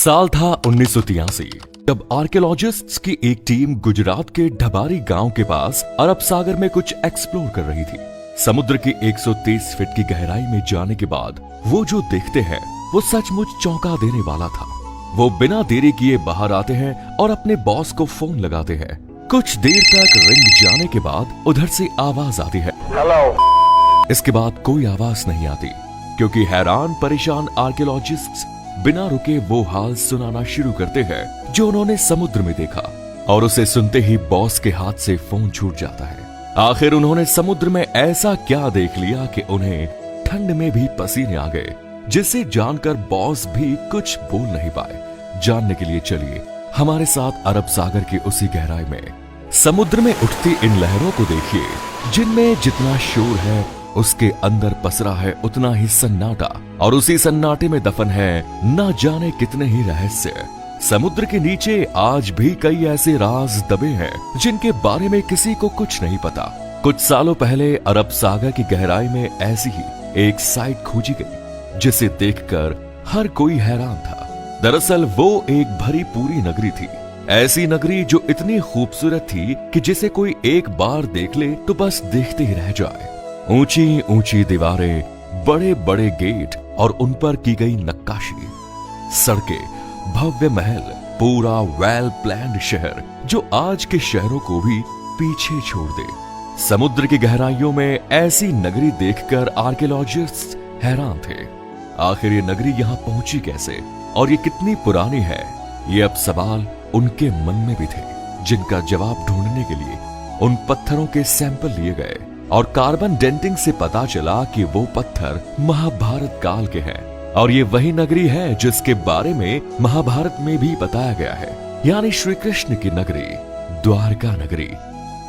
साल था 1983 जब आर्कियोलॉजिस्ट्स की एक टीम गुजरात के ढबारी गांव के पास अरब सागर में कुछ एक्सप्लोर कर रही थी। समुद्र की 130 फीट की गहराई में जाने के बाद वो जो देखते हैं वो सचमुच चौंका देने वाला था। वो बिना देरी किए बाहर आते हैं और अपने बॉस को फोन लगाते हैं। कुछ देर तक रिंग जाने के बाद उधर से आवाज आती है, हेलो। इसके बाद कोई आवाज नहीं आती क्योंकि हैरान परेशान आर्कियोलॉजिस्ट्स बिना रुके वो हाल सुनाना शुरू करते हैं जो उन्होंने समुद्र में देखा, और उसे सुनते ही बॉस के हाथ से फोन छूट जाता है। आखिर उन्होंने समुद्र में ऐसा क्या देख लिया कि उन्हें ठंड में भी पसीने आ गए, जिसे जानकर बॉस भी कुछ बोल नहीं पाए। जानने के लिए चलिए हमारे साथ अरब सागर की उसी गहराई में समुद्र में उठती इन लहरों को देखिए, जिनमें जितना शोर है उसके अंदर पसरा है उतना ही सन्नाटा, और उसी सन्नाटे में दफन है न जाने कितने ही रहस्य। समुद्र के नीचे आज भी कई ऐसे राज दबे हैं जिनके बारे में किसी को कुछ नहीं पता। कुछ सालों पहले अरब सागर की गहराई में ऐसी ही एक साइट खोजी गई जिसे देखकर हर कोई हैरान था। दरअसल वो एक भरी पूरी नगरी थी, ऐसी नगरी जो इतनी खूबसूरत थी कि जिसे कोई एक बार देख ले तो बस देखते ही रह जाए। ऊंची ऊंची दीवारें, बड़े बड़े गेट और उन पर की गई नक्काशी, सड़कें, भव्य महल, पूरा वेल प्लान्ड शहर जो आज के शहरों को भी पीछे छोड़ दे। समुद्र की गहराइयों में ऐसी नगरी देखकर आर्कियोलॉजिस्ट्स हैरान थे। आखिर ये नगरी यहाँ पहुंची कैसे और ये कितनी पुरानी है, ये अब सवाल उनके मन में भी थे, जिनका जवाब ढूंढने के लिए उन पत्थरों के सैंपल लिए गए और कार्बन डेंटिंग से पता चला कि वो पत्थर महाभारत काल के हैं, और ये वही नगरी है जिसके बारे में महाभारत में भी बताया गया है, यानी श्री कृष्ण की नगरी, द्वारका नगरी,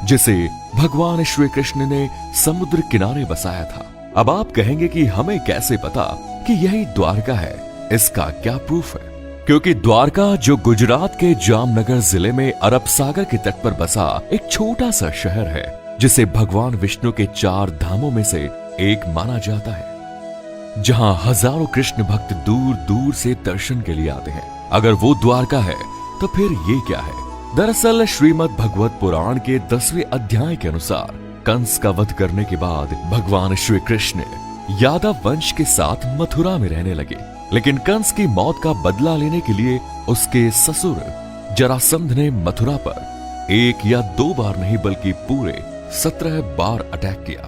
जिसे भगवान श्री कृष्ण ने समुद्र किनारे बसाया था। अब आप कहेंगे कि हमें कैसे पता कि यही द्वारका है, इसका क्या प्रूफ है? क्योंकि द्वारका जो गुजरात के जामनगर जिले में अरब सागर के तट पर बसा एक छोटा सा शहर है, जिसे भगवान विष्णु के 4 धामों में से एक माना जाता है, जहां हजारों कृष्ण भक्त दूर दूर से दर्शन के लिए आते हैं। अगर वो द्वारका है तो फिर ये क्या है? दरअसल श्रीमद् भगवत पुराण के 10वें अध्याय के अनुसार कंस का वध करने के बाद भगवान श्री कृष्ण यादव वंश के साथ मथुरा में रहने लगे, लेकिन कंस की मौत का बदला लेने के लिए उसके ससुर जरासंध ने मथुरा पर 1 या 2 बार नहीं बल्कि पूरे 17 बार अटैक किया।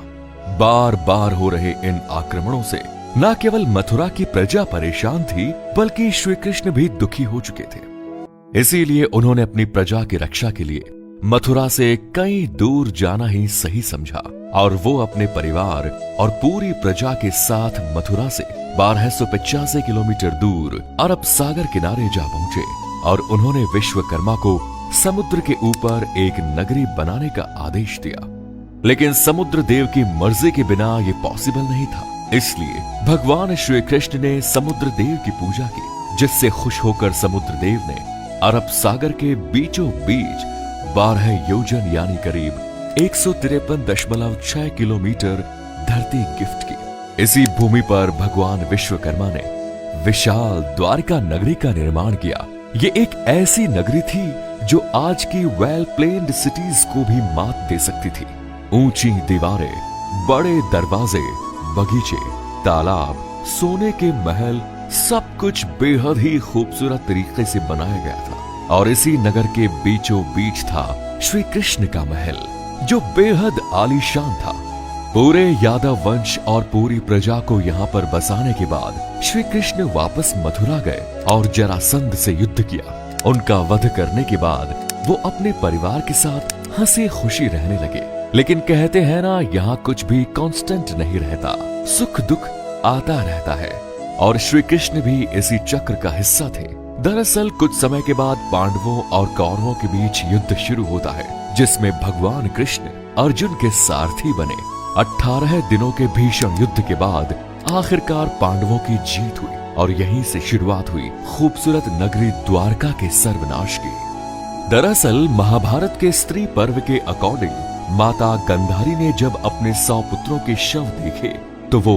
बार बार हो रहे इन आक्रमणों से न केवल मथुरा की प्रजा परेशान थी बल्कि श्री कृष्ण भी दुखी हो चुके थे। इसीलिए उन्होंने अपनी प्रजा की रक्षा के लिए मथुरा से कहीं दूर जाना ही सही समझा, और वो अपने परिवार और पूरी प्रजा के साथ मथुरा से 1285 किलोमीटर दूर अरब सागर किनारे जा पहुंचे, और उन्होंने विश्वकर्मा को समुद्र के ऊपर एक नगरी बनाने का आदेश दिया। लेकिन समुद्र देव की मर्जी के बिना ये पॉसिबल नहीं था, इसलिए भगवान श्री कृष्ण ने समुद्र देव की पूजा की, जिससे खुश होकर समुद्र देव ने अरब सागर के बीचों बीच 12 योजन यानी करीब 153.6 किलोमीटर धरती गिफ्ट की। इसी भूमि पर भगवान विश्वकर्मा ने विशाल द्वारका नगरी का निर्माण किया। ये एक ऐसी नगरी थी जो आज की वेल प्लेन्ड सिटीज को भी मात दे सकती थी। ऊंची दीवारें, बड़े दरवाजे, बगीचे, तालाब, सोने के महल, सब कुछ बेहद ही खूबसूरत तरीके से बनाया गया था। और इसी नगर के बीचों बीच था श्री कृष्ण का महल, जो बेहद आलीशान था। पूरे यादव वंश और पूरी प्रजा को यहाँ पर बसाने के बाद श्री कृष्ण वापस मथुरा गए और जरासंध से युद्ध किया। उनका वध करने के बाद वो अपने परिवार के साथ हंसी खुशी रहने लगे। लेकिन कहते हैं ना, यहाँ कुछ भी कांस्टेंट नहीं रहता, सुख दुख आता रहता है, और श्री कृष्ण भी इसी चक्र का हिस्सा थे। दरअसल कुछ समय के बाद पांडवों और कौरवों के बीच युद्ध शुरू होता है, जिसमें भगवान कृष्ण अर्जुन के सारथी बने। 18 दिनों के भीषण युद्ध के बाद आखिरकार पांडवों की जीत हुई, और यहीं से शुरुआत हुई खूबसूरत नगरी द्वारका के सर्वनाश की। दरअसल महाभारत के स्त्री पर्व के अकॉर्डिंग माता गंधारी ने जब अपने 100 पुत्रों के शव देखे तो वो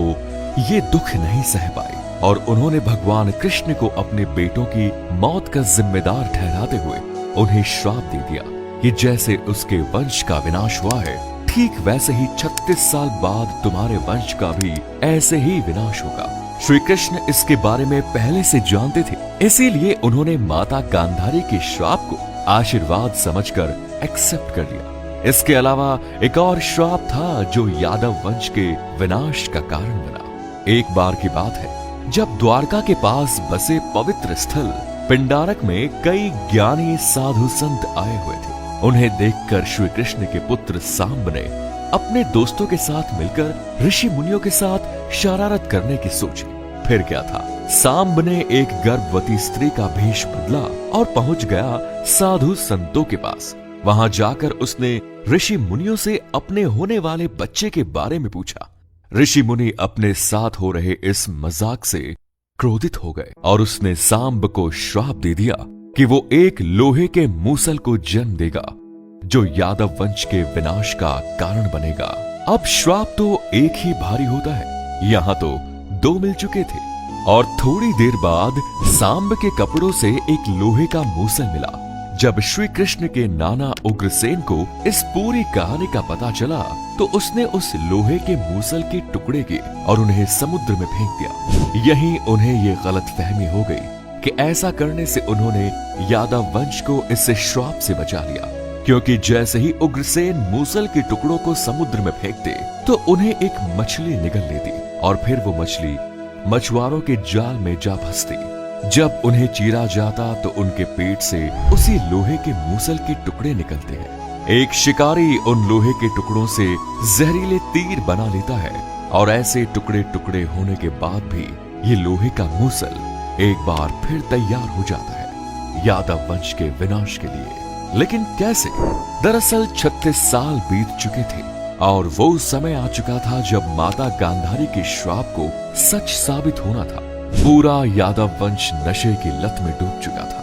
ये दुख नहीं सह पाई। और उन्होंने भगवान कृष्ण को अपने बेटों की मौत का जिम्मेदार ठहराते हुए उन्हें श्राप दे दिया कि जैसे उसके वंश का विनाश हुआ है, ठीक वैसे ही 36 साल बाद तुम्हारे वंश का भी ऐसे ही विनाश होगा। श्री कृष्ण इसके बारे में पहले से जानते थे, इसीलिए उन्होंने माता गांधारी के श्राप को आशीर्वाद समझकर एक्सेप्ट कर लिया। इसके अलावा एक और श्राप था जो यादव वंश के विनाश का कारण बना। एक बार की बात है, जब द्वारका के पास बसे पवित्र स्थल पिंडारक में कई ज्ञानी साधु संत आए हुए थे। उन्हें देखकर श्री कृष्ण के पुत्र सांब ने अपने दोस्तों के साथ मिलकर ऋषि मुनियों के साथ शरारत करने की सोची। फिर क्या था, सांब ने एक गर्भवती स्त्री का भेष बदला और पहुंच गया साधु संतों के पास। वहां जाकर उसने ऋषि मुनियों से अपने होने वाले बच्चे के बारे में पूछा। ऋषि मुनि अपने साथ हो रहे इस मजाक से क्रोधित हो गए और उसने सांब को श्राप दे दिया कि वो एक लोहे के मूसल को जन्म देगा जो यादव वंश के विनाश का कारण बनेगा। अब श्राप तो एक ही भारी होता है, यहाँ तो 2 मिल चुके थे। और थोड़ी देर बाद सांब के कपड़ों से एक लोहे का मूसल मिला। जब श्री कृष्ण के नाना उग्रसेन को इस पूरी कहानी का पता चला तो उसने उस लोहे के मूसल के टुकड़े किए और उन्हें समुद्र में फेंक दिया। यहीं उन्हें ये गलतफहमी हो गई कि ऐसा करने से उन्होंने यादव वंश को इस श्राप से बचा लिया, क्योंकि जैसे ही उग्रसेन मूसल के टुकड़ों को समुद्र में फेंकते तो उन्हें एक मछली निगल लेती और फिर वो मछली मछुआरों के जाल में जा फंसती। जब उन्हें चीरा जाता तो उनके पेट से उसी लोहे के मूसल के टुकड़े निकलते हैं। एक शिकारी उन लोहे के टुकड़ों से जहरीले तीर बना लेता है और ऐसे टुकड़े टुकड़े होने के बाद भी ये लोहे का मूसल एक बार फिर तैयार हो जाता है यादव वंश के विनाश के लिए। लेकिन कैसे? दरअसल 36 साल बीत चुके थे और वो समय आ चुका था जब माता गांधारी के श्राप को सच साबित होना था। पूरा यादव वंश नशे की लत में डूब चुका था।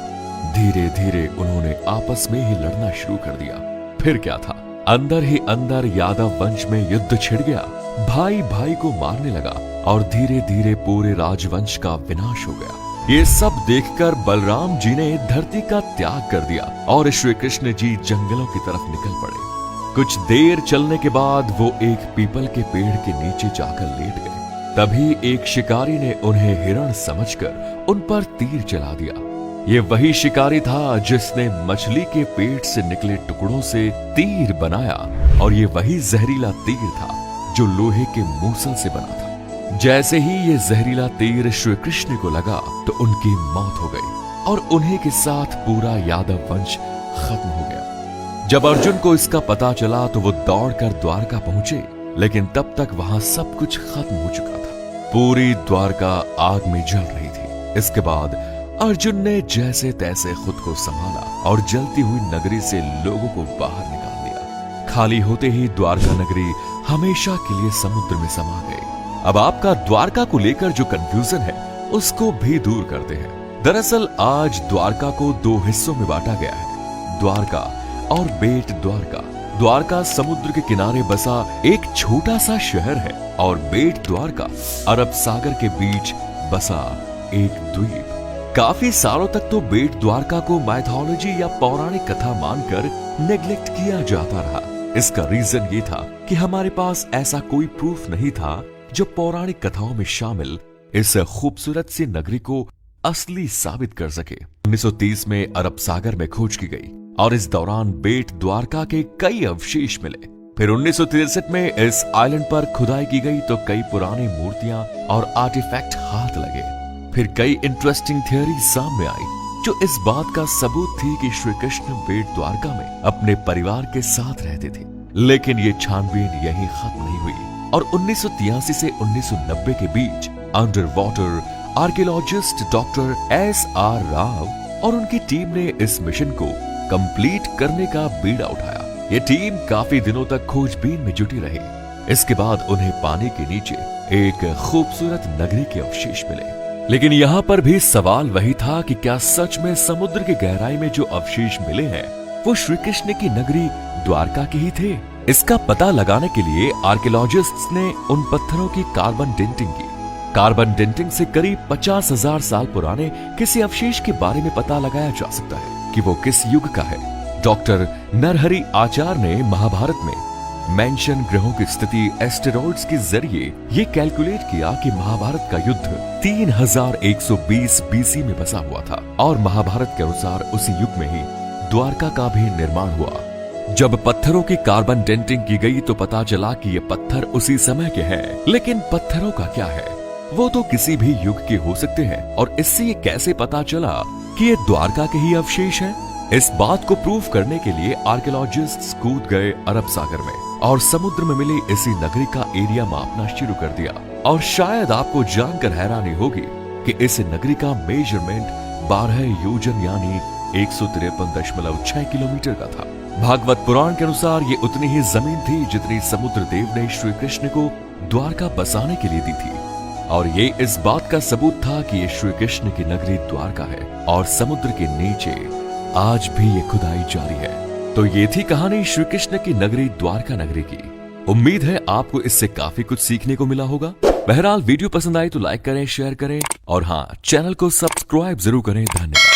धीरे धीरे उन्होंने आपस में ही लड़ना शुरू कर दिया। फिर क्या था, अंदर ही अंदर यादव वंश में युद्ध छिड़ गया। भाई भाई को मारने लगा और धीरे धीरे पूरे राजवंश का विनाश हो गया। ये सब देखकर बलराम जी ने धरती का त्याग कर दिया और श्री कृष्ण जी जंगलों की तरफ निकल पड़े। कुछ देर चलने के बाद वो एक पीपल के पेड़ के नीचे जाकर लेट गए। तभी एक शिकारी ने उन्हें हिरण समझकर उन पर तीर चला दिया। ये वही शिकारी था जिसने मछली के पेट से निकले टुकड़ों से तीर बनाया और ये वही जहरीला तीर था जो लोहे के मूसल से बना था। जैसे ही ये जहरीला तीर श्री कृष्ण को लगा तो उनकी मौत हो गई और उन्हीं के साथ पूरा यादव वंश खत्म हो गया। जब अर्जुन को इसका पता चला तो वो दौड़कर द्वारका पहुंचे, लेकिन तब तक वहां सब कुछ खत्म हो चुका था। पूरी द्वारका आग में जल रही थी। इसके बाद अर्जुन ने जैसे तैसे खुद को संभाला और जलती हुई नगरी से लोगों को बाहर निकाल दिया। खाली होते ही द्वारका नगरी हमेशा के लिए समुद्र में समा गई। अब आपका द्वारका को लेकर जो कंफ्यूजन है उसको भी दूर करते हैं। दरअसल आज द्वारका को 2 हिस्सों में बांटा गया है, द्वारका और बेट द्वारका। द्वारका समुद्र के किनारे बसा एक छोटा सा शहर है और बेट द्वारका अरब सागर के बीच बसा एक द्वीप। काफी सालों तक तो बेट द्वारका को माइथोलॉजी या पौराणिक कथा मानकर नेग्लेक्ट किया जाता रहा। इसका रीजन ये था कि हमारे पास ऐसा कोई प्रूफ नहीं था जो पौराणिक कथाओं में शामिल इस खूबसूरत सी नगरी को असली साबित कर सके। 1930 में अरब सागर में खोज की गई और इस दौरान बेट द्वारका के कई अवशेष मिले। फिर 1963 में इस आइलैंड पर खुदाई की गई तो कई पुरानी मूर्तियां और आर्टिफैक्ट हाथ लगे। फिर कई इंटरेस्टिंग थ्योरी सामने आई जो इस बात का सबूत थी कि श्री कृष्ण बेट द्वारका में अपने परिवार के साथ रहते थे। लेकिन ये छानबीन यहीं खत्म नहीं हुई और 1983 से 1990 के बीच under water archaeologist doctor S.R. Rao और उनकी टीम ने इस मिशन को कंप्लीट करने का बीड़ा उठाया। ये टीम काफी दिनों तक खोजबीन में जुटी रही। इसके बाद उन्हें पानी के नीचे एक खूबसूरत नगरी के अवशेष मिले। लेकिन यहाँ पर भी सवाल वही था कि क्या सच में समुद्र की गहराई में जो अवशेष मिले हैं वो श्री कृष्ण की नगरी द्वारका के ही थे? इसका पता लगाने के लिए आर्कियोलॉजिस्ट्स ने उन पत्थरों की कार्बन डेंटिंग की कार्बन डेंटिंग से करीब 50,000 साल पुराने किसी अवशेष के बारे में पता लगाया जा सकता है कि वो किस युग का है। डॉक्टर नरहरि आचार्य ने महाभारत में मेंशन ग्रहों की स्थिति एस्टेरॉइड्स के जरिए ये कैलकुलेट किया कि महाभारत का युद्ध 3120 बीसी में बसा हुआ था और महाभारत के अनुसार उसी युग में ही द्वारका का भी निर्माण हुआ। जब पत्थरों की कार्बन डेंटिंग की गई तो पता चला कि ये पत्थर उसी समय के हैं, लेकिन पत्थरों का क्या है, वो तो किसी भी युग के हो सकते हैं। और इससे ये कैसे पता चला कि ये द्वारका के ही अवशेष हैं? इस बात को प्रूव करने के लिए आर्कियोलॉजिस्ट्स कूद गए अरब सागर में और समुद्र में मिली इसी नगरी का एरिया मापना शुरू कर दिया। और शायद आपको जानकर हैरानी होगी कि इस नगरी का मेजरमेंट 12 योजन यानी 153.6 किलोमीटर का था। भागवत पुराण के अनुसार ये उतनी ही जमीन थी जितनी समुद्र देव ने श्री कृष्ण को द्वारका बसाने के लिए दी थी। और ये इस बात का सबूत था कि ये श्री कृष्ण की नगरी द्वारका है और समुद्र के नीचे आज भी ये खुदाई जारी है। तो ये थी कहानी श्री कृष्ण की नगरी द्वारका नगरी की। उम्मीद है आपको इससे काफी कुछ सीखने को मिला होगा। बहरहाल वीडियो पसंद आई तो लाइक करें, शेयर करें और हाँ, चैनल को सब्सक्राइब जरूर करें। धन्यवाद।